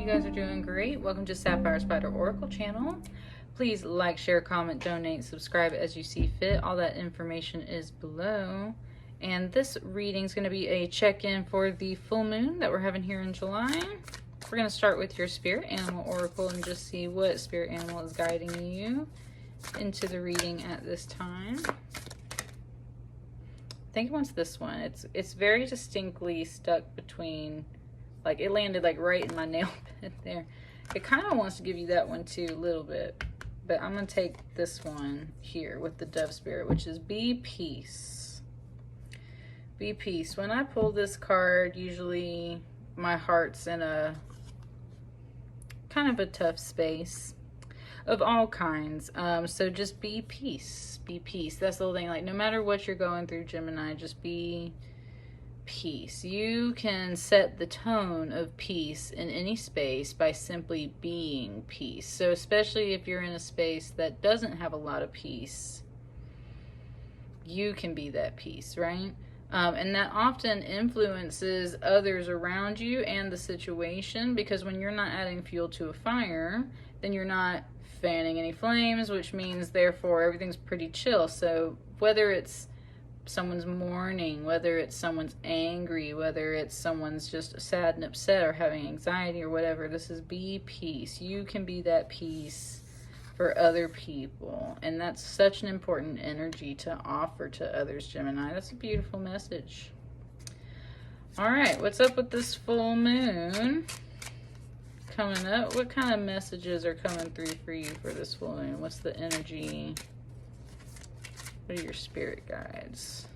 you guys are doing great. Welcome to Sapphire Spider Oracle channel. Please like, share, comment, donate, subscribe as you see fit. All that information is below. And this reading is going to be a check-in for the full moon that we're having here in July. We're going to start with your spirit animal oracle and just see what spirit animal is guiding you into the reading at this time. I think it wants this one. It's very distinctly stuck between, like, it landed like right in my nail bed there. It kind of wants to give you that one too a little bit, but I'm going to take this one here with the dove spirit, which is be peace. Be peace. When I pull this card, usually my heart's in a kind of a tough space of all kinds. So just be peace. Be peace. That's the whole thing. Like, no matter what you're going through, Gemini, just be peace. You can set the tone of peace in any space by simply being peace. So especially if you're in a space that doesn't have a lot of peace, you can be that peace, right? And that often influences others around you and the situation, because when you're not adding fuel to a fire, then you're not fanning any flames, which means therefore everything's pretty chill. So whether it's someone's mourning, whether it's someone's angry, whether it's someone's just sad and upset or having anxiety or whatever, this is be peace. You can be that peace for other people, and that's such an important energy to offer to others, Gemini. That's a beautiful message. All right, what's up with this full moon coming up? What kind of messages are coming through for you for this full moon? What's the energy? What are your spirit guides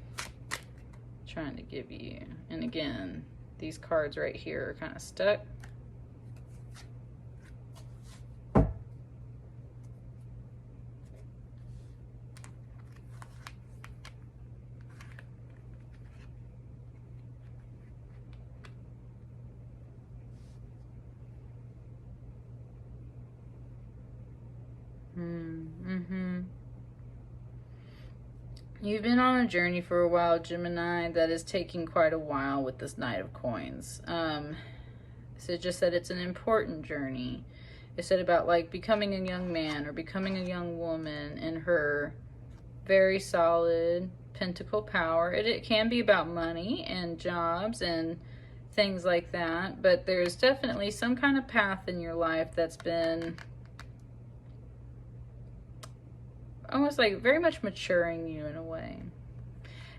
trying to give you? And again, these cards right here are kind of stuck. You've been on a journey for a while, Gemini, that is taking quite a while with this Knight of Coins. So it just said it's an important journey. It said about like becoming a young man or becoming a young woman in her very solid pentacle power. It can be about money and jobs and things like that, but there's definitely some kind of path in your life that's been almost like very much maturing you in a way.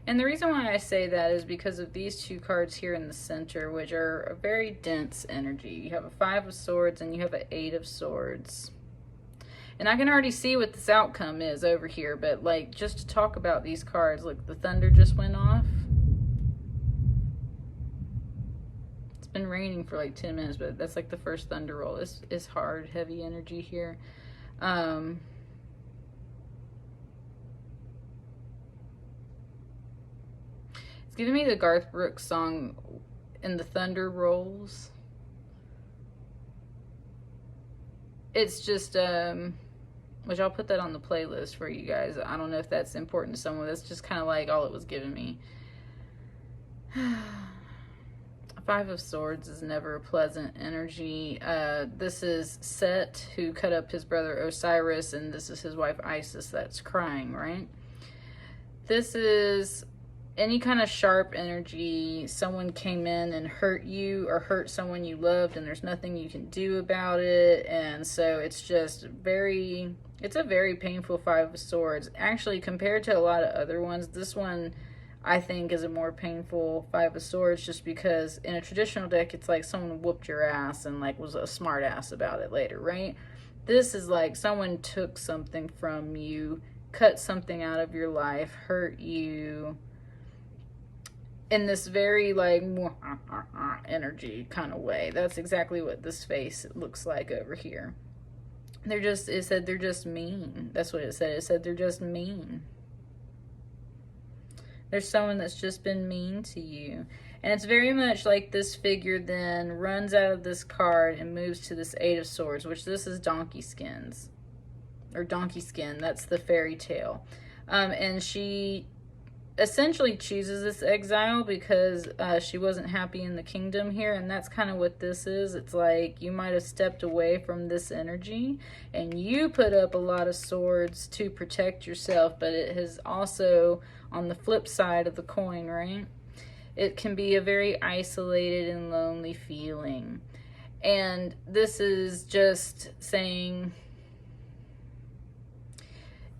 And the reason why I say that is because of these two cards here in the center, which are a very dense energy. You have a 5 of Swords and you have an 8 of Swords. And I can already see what this outcome is over here, but like just to talk about these cards, look, the thunder just went off. It's been raining for like 10 minutes, but that's like the first thunder roll. This is hard, heavy energy here. It's giving me the Garth Brooks song, "And the Thunder Rolls." It's just, which I'll put that on the playlist for you guys. I don't know if that's important to someone. That's just kind of like all it was giving me. 5 of Swords is never a pleasant energy. This is Set, who cut up his brother Osiris, and this is his wife Isis that's crying, right? This is any kind of sharp energy. Someone came in and hurt you or hurt someone you loved, and there's nothing you can do about it. And so it's just it's a very painful 5 of Swords. Actually, compared to a lot of other ones, this one I think is a more painful 5 of Swords, just because in a traditional deck it's like someone whooped your ass and like was a smart ass about it later, right? This is like someone took something from you, cut something out of your life, hurt you, in this very like energy kind of way. That's exactly what this face looks like over here. It said they're just mean. That's what it said. It said they're just mean. There's someone that's just been mean to you. And it's very much like this figure then runs out of this card and moves to this 8 of Swords, which this is donkey skins. Or donkey skin. That's the fairy tale. And she essentially chooses this exile because she wasn't happy in the kingdom here, and that's kind of what this is. It's like you might have stepped away from this energy and you put up a lot of swords to protect yourself, but it has also, on the flip side of the coin, right, it can be a very isolated and lonely feeling. And this is just saying,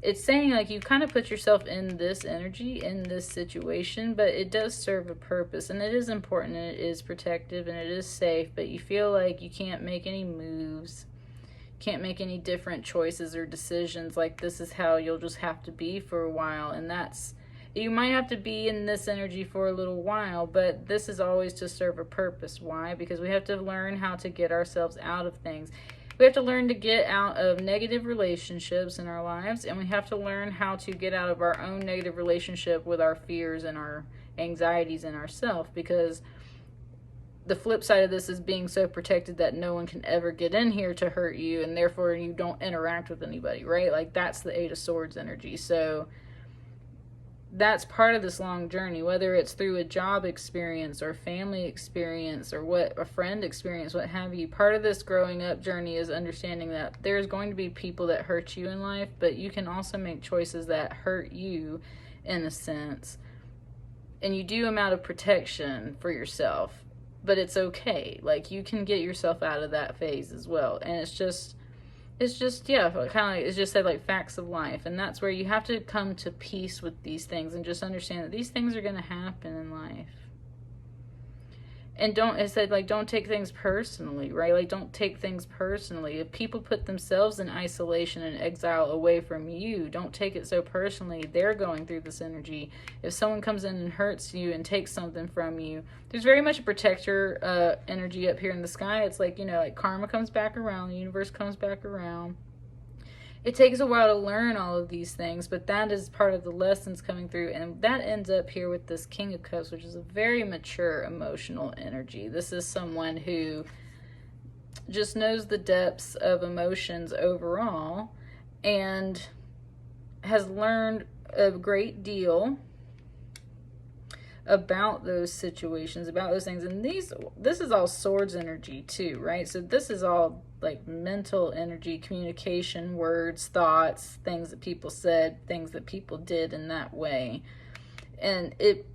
it's saying like you kind of put yourself in this energy, in this situation, but it does serve a purpose, and it is important, and it is protective, and it is safe, but you feel like you can't make any moves, can't make any different choices or decisions. Like this is how you'll just have to be for a while, and that's, you might have to be in this energy for a little while, but this is always to serve a purpose. Why? Because we have to learn how to get ourselves out of things. We have to learn to get out of negative relationships in our lives, and we have to learn how to get out of our own negative relationship with our fears and our anxieties in ourselves, because the flip side of this is being so protected that no one can ever get in here to hurt you, and therefore you don't interact with anybody, right? Like that's the Eight of Swords energy. So that's part of this long journey, whether it's through a job experience or family experience or what a friend experience, what have you. Part of this growing up journey is understanding that there's going to be people that hurt you in life, but you can also make choices that hurt you in a sense, and you do them out of protection for yourself, but it's okay. Like you can get yourself out of that phase as well. And it's just yeah, kind of like, it's just said like facts of life, and that's where you have to come to peace with these things and just understand that these things are going to happen in life. And don't, it said like, don't take things personally, right? Like don't take things personally. If people put themselves in isolation and exile away from you, don't take it so personally. They're going through this energy. If someone comes in and hurts you and takes something from you, there's very much a protector energy up here in the sky. It's like, you know, like karma comes back around, the universe comes back around. It takes a while to learn all of these things, but that is part of the lessons coming through, and that ends up here with this King of Cups, which is a very mature emotional energy. This is someone who just knows the depths of emotions overall and has learned a great deal about those situations, about those things. And this is all swords energy too, right? So this is all like mental energy, communication, words, thoughts, things that people said, things that people did in that way. And it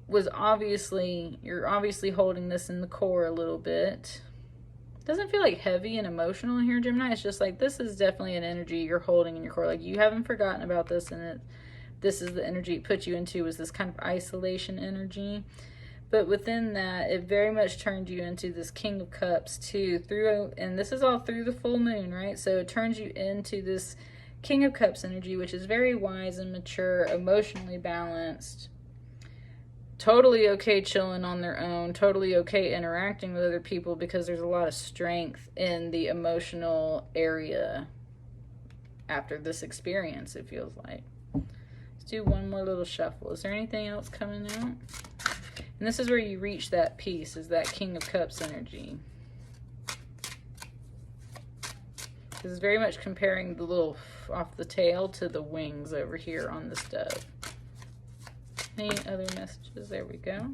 was obviously, you're obviously holding this in the core a little bit. Doesn't feel like heavy and emotional in here, Gemini. It's just like, this is definitely an energy you're holding in your core. Like you haven't forgotten about this, and this is the energy it put you into, was this kind of isolation energy. But within that, it very much turned you into this King of Cups too, and this is all through the full moon, right? So it turns you into this King of Cups energy, which is very wise and mature, emotionally balanced, totally okay chilling on their own, totally okay interacting with other people, because there's a lot of strength in the emotional area after this experience, it feels like. Let's do one more little shuffle. Is there anything else coming out? And this is where you reach that peace, is that King of Cups energy. This is very much comparing the little off the tail to the wings over here on this dove. Any other messages? There we go.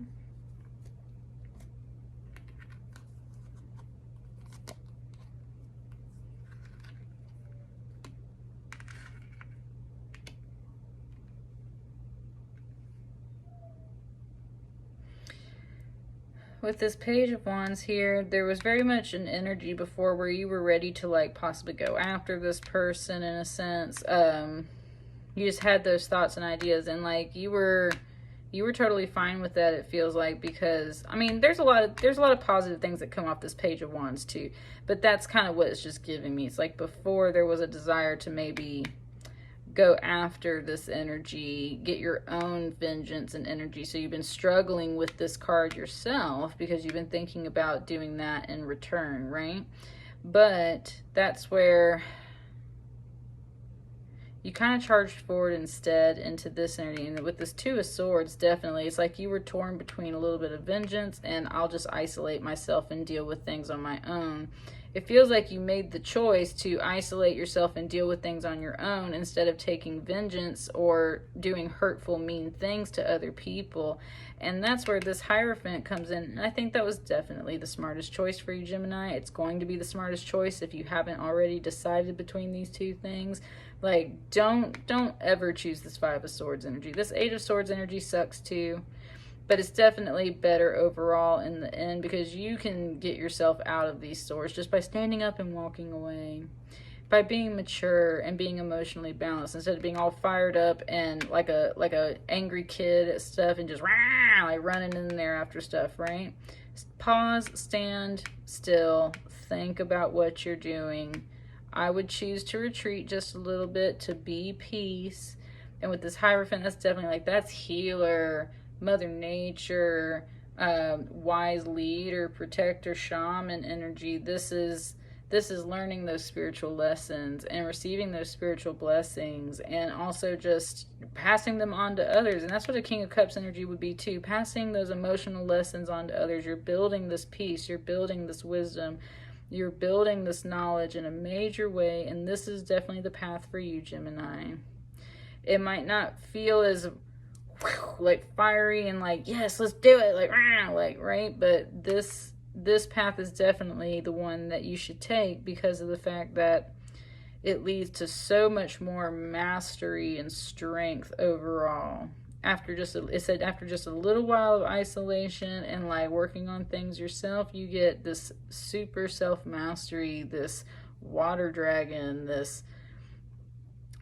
With this Page of Wands here, there was very much an energy before where you were ready to like possibly go after this person in a sense. You just had those thoughts and ideas, and like you were totally fine with that, it feels like, because I mean there's a lot of positive things that come off this Page of Wands too, but that's kind of what it's just giving me. It's like before there was a desire to maybe go after this energy, get your own vengeance and energy. So you've been struggling with this card yourself because you've been thinking about doing that in return, right? But that's where you kind of charged forward instead into this energy. And with this Two of Swords, definitely, it's like you were torn between a little bit of vengeance and I'll just isolate myself and deal with things on my own. it feels like you made the choice to isolate yourself and deal with things on your own instead of taking vengeance or doing hurtful, mean things to other people. And that's where this Hierophant comes in. And I think that was definitely the smartest choice for you, Gemini. It's going to be the smartest choice if you haven't already decided between these two things. Like, don't ever choose this Five of Swords energy. This Eight of Swords energy sucks too. But it's definitely better overall in the end because you can get yourself out of these swords just by standing up and walking away. By being mature and being emotionally balanced instead of being all fired up and like a angry kid at stuff and just like running in there after stuff, right? Pause, stand still, think about what you're doing. I would choose to retreat just a little bit to be peace. And with this Hierophant, that's definitely like, that's healer, Mother Nature, wise leader, protector, shaman energy. This is learning those spiritual lessons and receiving those spiritual blessings and also just passing them on to others. And that's what a King of Cups energy would be too, passing those emotional lessons on to others. You're building this peace, you're building this wisdom, you're building this knowledge in a major way, and this is definitely the path for you, Gemini. It might not feel as like fiery and like, yes, let's do it, like right, but this path is definitely the one that you should take because of the fact that it leads to so much more mastery and strength overall. After just a little while of isolation and like working on things yourself, you get this super self-mastery, this water dragon, this,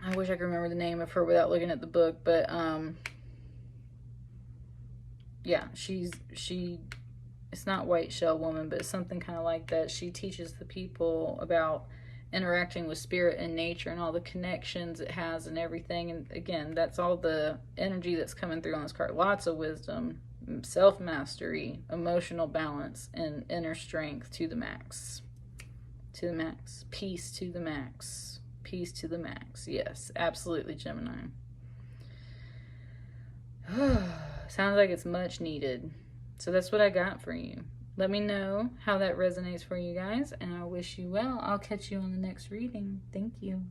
I wish I could remember the name of her without looking at the book, but yeah, it's not White Shell Woman, but it's something kind of like that. She teaches the people about interacting with spirit and nature and all the connections it has and everything. And again, that's all the energy that's coming through on this card. Lots of wisdom, self-mastery, emotional balance, and inner strength to the max. To the max. Peace to the max. Peace to the max. Yes, absolutely, Gemini. Sounds like it's much needed. So that's what I got for you. Let me know how that resonates for you guys, and I wish you well. I'll catch you on the next reading. Thank you.